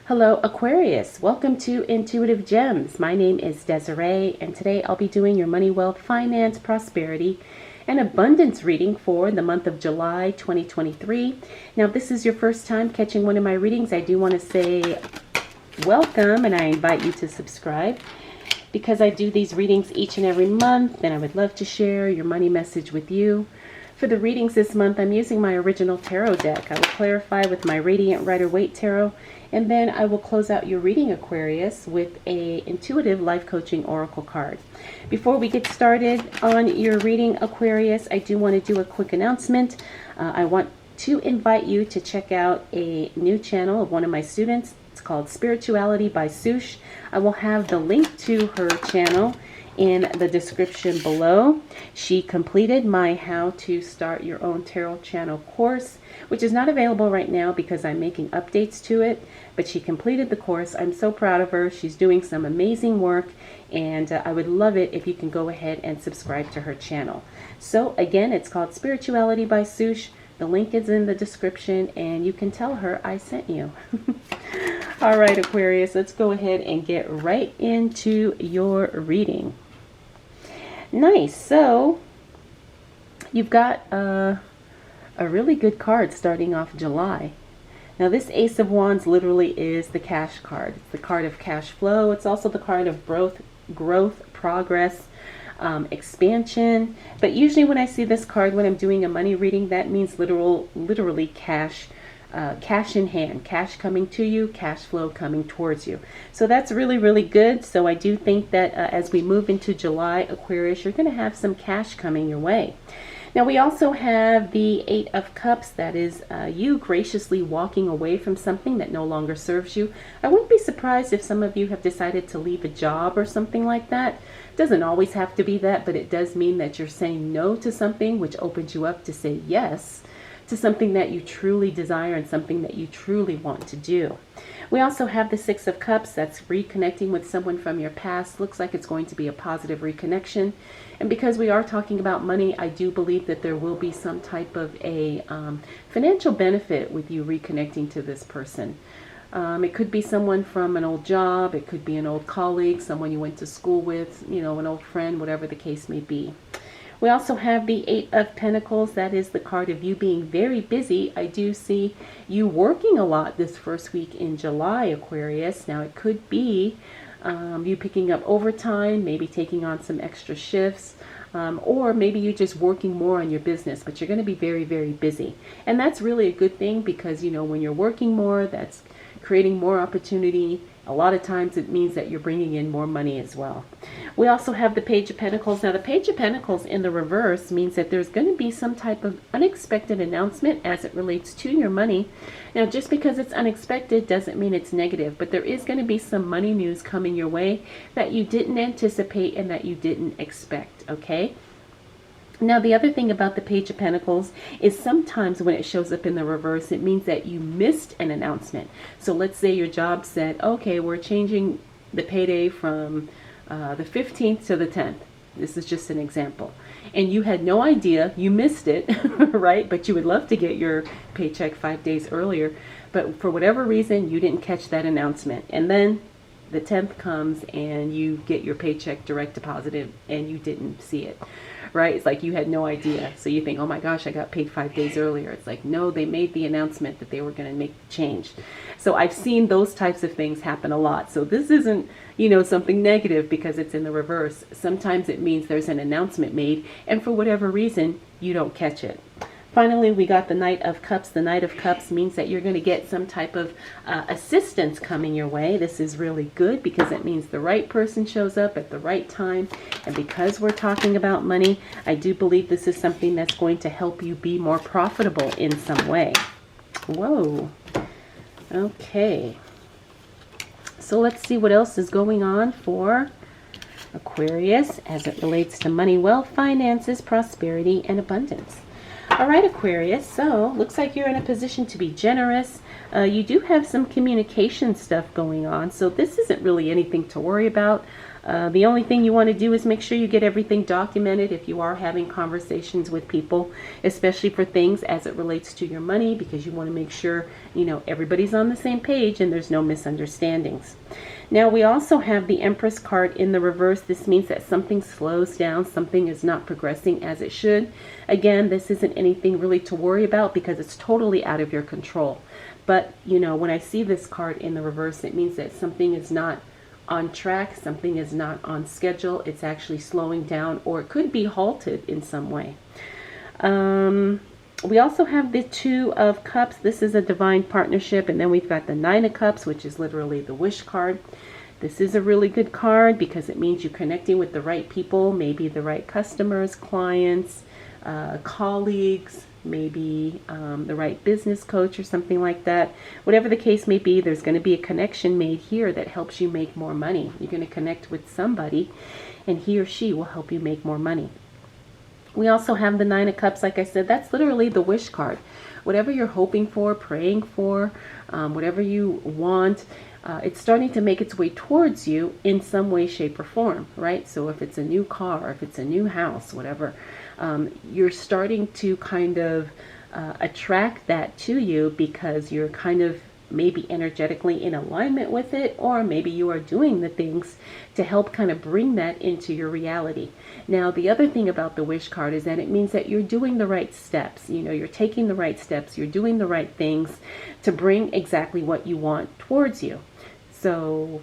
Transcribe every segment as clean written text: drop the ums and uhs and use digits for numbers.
Hello Aquarius, welcome to Intuitive Gems. My name is Desiree and today I'll be doing your money, wealth, finance, prosperity, and abundance reading for the month of July 2023. Now if this is your first time catching one of my readings, I do want to say welcome and I invite you to subscribe because I do these readings each and every month and I would love to share your money message with you. For the readings this month, I'm using my original tarot deck. I will clarify with my Radiant Rider-Waite Tarot, and then I will close out your reading, Aquarius, with a intuitive life coaching oracle card. Before we get started on your reading, Aquarius, I do want to do a quick announcement. I want to invite you to check out a new channel of one of my students. It's called Spirituality by Soosh. I will have the link to her channel in the description below. She completed my How to Start Your Own Tarot Channel course, which is not available right now because I'm making updates to it, but she completed the course. I'm so proud of her. She's doing some amazing work, and I would love it if you can go ahead and subscribe to her channel. So again, it's called Spirituality by Soosh. The link is in the description, and you can tell her I sent you. All right, Aquarius, let's go ahead and get right into your reading. Nice. So you've got a really good card starting off July. Now this Ace of Wands literally is the cash card. It's the card of cash flow. It's also the card of growth, progress, expansion. But usually when I see this card when I'm doing a money reading, that means literally cash. Cash in hand, cash coming to you, cash flow coming towards you. So that's really, really good. So I do think that as we move into July, Aquarius, you're going to have some cash coming your way. Now we also have the Eight of Cups. That is you graciously walking away from something that no longer serves you. I wouldn't be surprised if some of you have decided to leave a job or something like that. It doesn't always have to be that, but it does mean that you're saying no to something, which opens you up to say yes to something that you truly desire and something that you truly want to do. We also have the Six of Cups. That's reconnecting with someone from your past. Looks like it's going to be a positive reconnection. And because we are talking about money, I do believe that there will be some type of a financial benefit with you reconnecting to this person. It could be someone from an old job. It could be an old colleague, someone you went to school with, you know, an old friend, whatever the case may be. We also have the Eight of Pentacles. That is the card of you being very busy. I do see you working a lot this first week in July, Aquarius. Now it could be you picking up overtime, maybe taking on some extra shifts, or maybe you're just working more on your business, but you're going to be very, very busy. And that's really a good thing because, you know, when you're working more, that's creating more opportunity. A lot of times it means that you're bringing in more money as well. We also have the Page of Pentacles. Now the Page of Pentacles in the reverse means that there's going to be some type of unexpected announcement as it relates to your money. Now just because it's unexpected doesn't mean it's negative, but there is going to be some money news coming your way that you didn't anticipate and that you didn't expect, okay? Now, the other thing about the Page of Pentacles is sometimes when it shows up in the reverse, it means that you missed an announcement. So let's say your job said, okay, we're changing the payday from the 15th to the 10th. This is just an example. And you had no idea, you missed it, right? But you would love to get your paycheck 5 days earlier. But for whatever reason, you didn't catch that announcement. And then the 10th comes and you get your paycheck direct deposited and you didn't see it. Right? It's like you had no idea. So you think, oh my gosh, I got paid 5 days earlier. It's like, no, they made the announcement that they were going to make the change. So I've seen those types of things happen a lot. So this isn't, you know, something negative because it's in the reverse. Sometimes it means there's an announcement made and for whatever reason, you don't catch it. Finally, we got the Knight of Cups. The Knight of Cups means that you're going to get some type of assistance coming your way. This is really good because it means the right person shows up at the right time. And because we're talking about money, I do believe this is something that's going to help you be more profitable in some way. Whoa. Okay. So let's see what else is going on for Aquarius as it relates to money, wealth, finances, prosperity, and abundance. All right, Aquarius, so looks like you're in a position to be generous. You do have some communication stuff going on, so this isn't really anything to worry about. The only thing you want to do is make sure you get everything documented if you are having conversations with people, especially for things as it relates to your money, because you want to make sure, you know, everybody's on the same page and there's no misunderstandings. Now we also have the Empress card in the reverse. This means that something slows down, something is not progressing as it should. Again, this isn't anything really to worry about because it's totally out of your control. But, you know, when I see this card in the reverse, it means that something is not on track, something is not on schedule, it's actually slowing down, or it could be halted in some way. We also have the Two of Cups. This is a divine partnership, and then we've got the Nine of Cups, which is literally the wish card. This is a really good card because it means you're connecting with the right people, maybe the right customers, clients, colleagues, maybe the right business coach or something like that. Whatever the case may be, there's going to be a connection made here that helps you make more money. You're going to connect with somebody and he or she will help you make more money. We also have the Nine of Cups. Like I said, that's literally the wish card. Whatever you're hoping for, praying for, whatever you want, it's starting to make its way towards you in some way, shape, or form, right? So if it's a new car, if it's a new house, whatever, you're starting to kind of attract that to you because you're kind of maybe energetically in alignment with it, or maybe you are doing the things to help kind of bring that into your reality. Now, the other thing about the wish card is that it means that you're doing the right steps. You know, you're taking the right steps, you're doing the right things to bring exactly what you want towards you. So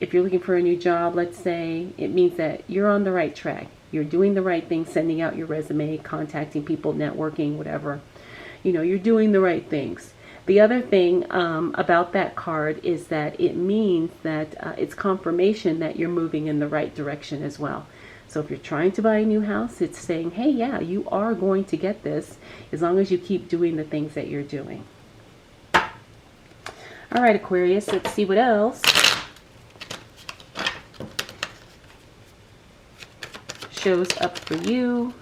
if you're looking for a new job, let's say, it means that you're on the right track. You're doing the right thing, sending out your resume, contacting people, networking, whatever. You know, you're doing the right things. The other thing about that card is that it means that it's confirmation that you're moving in the right direction as well. So if you're trying to buy a new house, it's saying, hey, yeah, you are going to get this as long as you keep doing the things that you're doing. All right, Aquarius, let's see what else shows up for you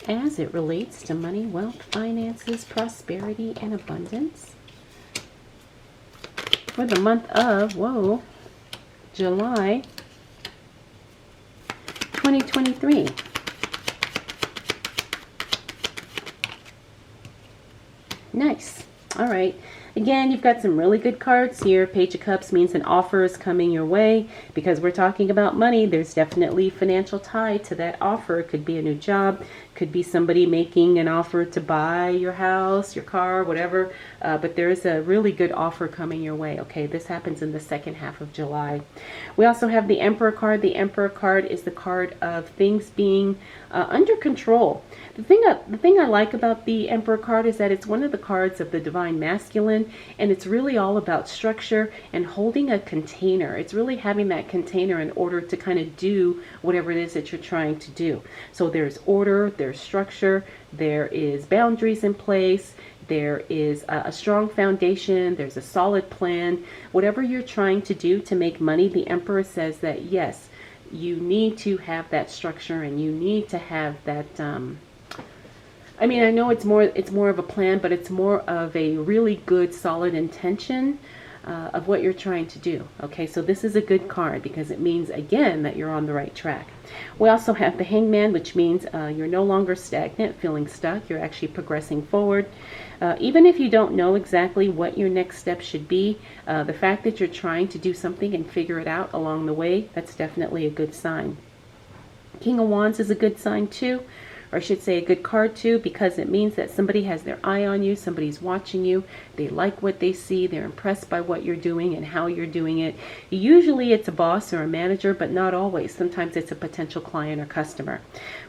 as it relates to money, wealth, finances, prosperity, and abundance for the month of, July 2023. Nice. All right. Again, you've got some really good cards here. Page of Cups means an offer is coming your way. Because we're talking about money, there's definitely financial tie to that offer. It could be a new job. Could be somebody making an offer to buy your house, your car, whatever. But there is a really good offer coming your way. Okay, this happens in the second half of July. We also have the Emperor card. The Emperor card is the card of things being under control. The thing I like about the Emperor card is that it's one of the cards of the Divine Masculine, and it's really all about structure and holding a container. It's really having that container in order to kind of do whatever it is that you're trying to do. So there's order, there's structure, there is boundaries in place, there is a strong foundation, there's a solid plan. Whatever you're trying to do to make money, the Emperor says that yes, you need to have that structure and you need to have that I mean, I know it's more of a plan, but it's more of a really good, solid intention of what you're trying to do. Okay, so this is a good card because it means, again, that you're on the right track. We also have the Hangman, which means you're no longer stagnant, feeling stuck. You're actually progressing forward. Even if you don't know exactly what your next step should be, the fact that you're trying to do something and figure it out along the way, that's definitely a good sign. King of Wands is a good sign too. Or I should say a good card too, because it means that somebody has their eye on you, somebody's watching you, they like what they see, they're impressed by what you're doing and how you're doing it. Usually it's a boss or a manager, but not always. Sometimes it's a potential client or customer.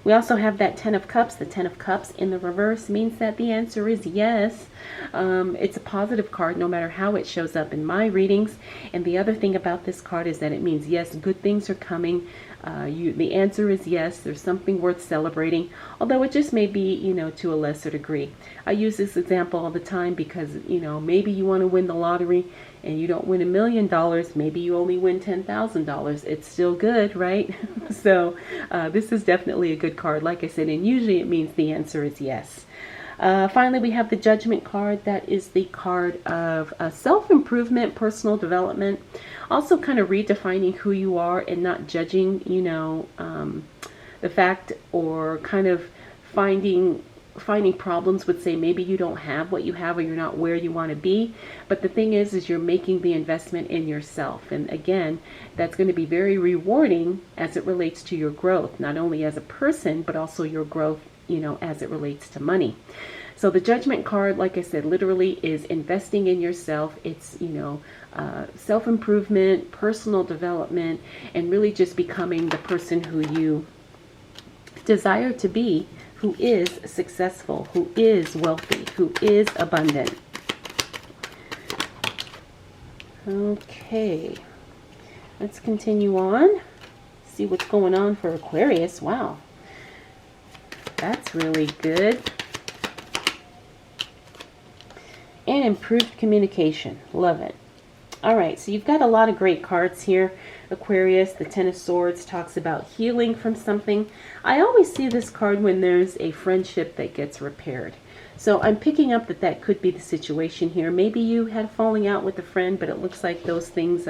We also have that Ten of Cups. The Ten of Cups in the reverse means that the answer is yes. It's a positive card no matter how it shows up in my readings. And the other thing about this card is that it means yes, good things are coming. The answer is yes, there's something worth celebrating, although it just may be, you know, to a lesser degree. I use this example all the time because, you know, maybe you want to win the lottery and you don't win $1 million, maybe you only win $10,000. It's still good, right? So this is definitely a good card, like I said, and usually it means the answer is yes. Finally, we have the Judgment card. That is the card of self-improvement, personal development. Also kind of redefining who you are and not judging, the fact, or kind of finding problems with, say, maybe you don't have what you have, or you're not where you want to be. But the thing is you're making the investment in yourself. And again, that's going to be very rewarding as it relates to your growth, not only as a person, but also your growth, as it relates to money. So the Judgment card, like I said, literally is investing in yourself. It's, self-improvement, personal development, and really just becoming the person who you desire to be, who is successful, who is wealthy, who is abundant. Okay, let's continue on. See what's going on for Aquarius. Wow, that's really good. And improved communication. Love it. All right, so you've got a lot of great cards here. Aquarius, the Ten of Swords talks about healing from something. I always see this card when there's a friendship that gets repaired. So I'm picking up that that could be the situation here. Maybe you had a falling out with a friend, but it looks like those things,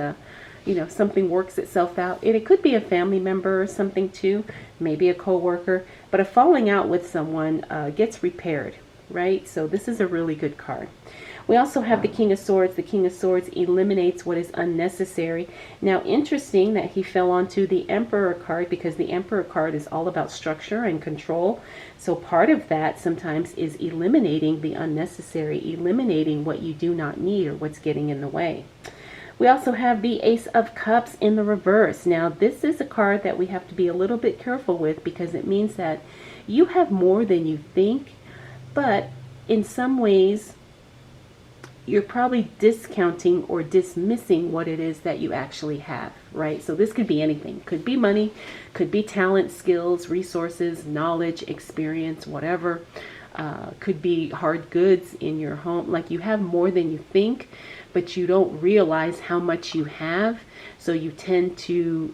something works itself out. And it could be a family member or something too, maybe a co-worker. But a falling out with someone gets repaired, right? So this is a really good card. We also have the King of Swords. The King of Swords eliminates what is unnecessary. Now, interesting that he fell onto the Emperor card, because the Emperor card is all about structure and control. So part of that sometimes is eliminating the unnecessary, eliminating what you do not need or what's getting in the way. We also have the Ace of Cups in the reverse. Now, this is a card that we have to be a little bit careful with, because it means that you have more than you think, but in some ways, you're probably discounting or dismissing what it is that you actually have, right? So this could be anything. Could be money, could be talent, skills, resources, knowledge, experience, whatever. Could be hard goods in your home. Like, you have more than you think, but you don't realize how much you have. So you tend to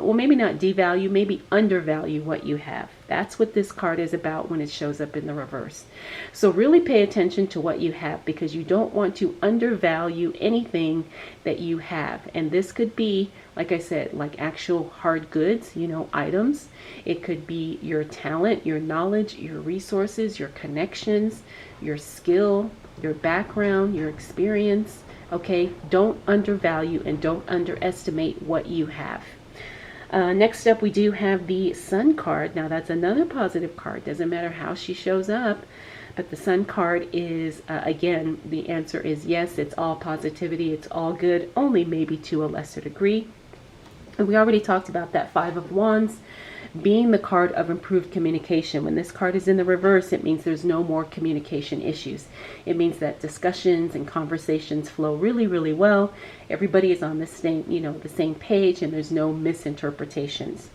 maybe not devalue, maybe undervalue what you have. That's what this card is about when it shows up in the reverse. So really pay attention to what you have, because you don't want to undervalue anything that you have. And this could be, like I said, like actual hard goods, items. It could be your talent, your knowledge, your resources, your connections, your skill, your background, your experience. Okay, don't undervalue and don't underestimate what you have. Next up, we do have the Sun card. Now, that's another positive card. Doesn't matter how she shows up, but the Sun card is, again, the answer is yes. It's all positivity. It's all good, only maybe to a lesser degree. And we already talked about that Five of Wands being the card of improved communication. When this card is in the reverse, it means there's no more communication issues. It means that discussions and conversations flow really, really well. Everybody is on the same page, and there's no misinterpretations.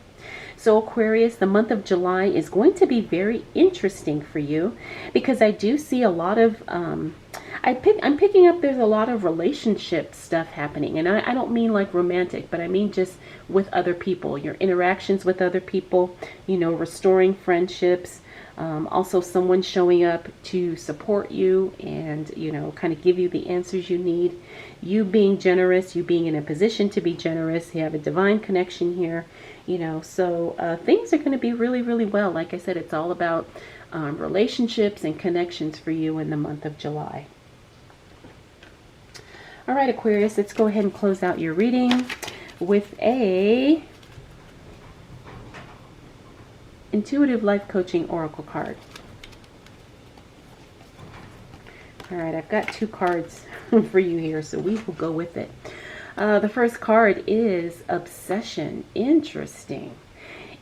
So Aquarius, the month of July is going to be very interesting for you, because I do see a lot of I'm picking up there's a lot of relationship stuff happening. And I don't mean like romantic, but I mean just with other people, your interactions with other people, restoring friendships. Also someone showing up to support you and, kind of give you the answers you need. You being generous, you being in a position to be generous. You have a divine connection here, so things are going to be really, really well. Like I said, it's all about relationships and connections for you in the month of July. All right, Aquarius, let's go ahead and close out your reading with a Intuitive Life Coaching Oracle card. All right, I've got two cards for you here, so we will go with it. The first card is Obsession. Interesting.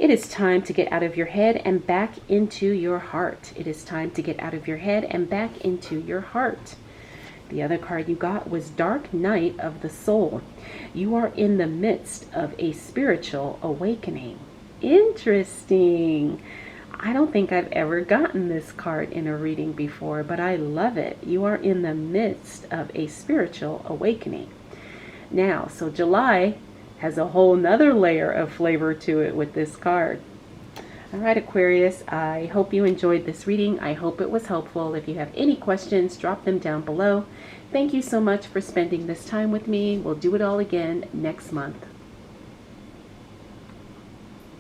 It is time to get out of your head and back into your heart. It is time to get out of your head and back into your heart. The other card you got was Dark Night of the Soul. You are in the midst of a spiritual awakening. Interesting. I don't think I've ever gotten this card in a reading before, but I love it. You are in the midst of a spiritual awakening. Now, so July has a whole nother layer of flavor to it with this card. All right, Aquarius, I hope you enjoyed this reading. I hope it was helpful. If you have any questions, drop them down below. Thank you so much for spending this time with me. We'll do it all again next month.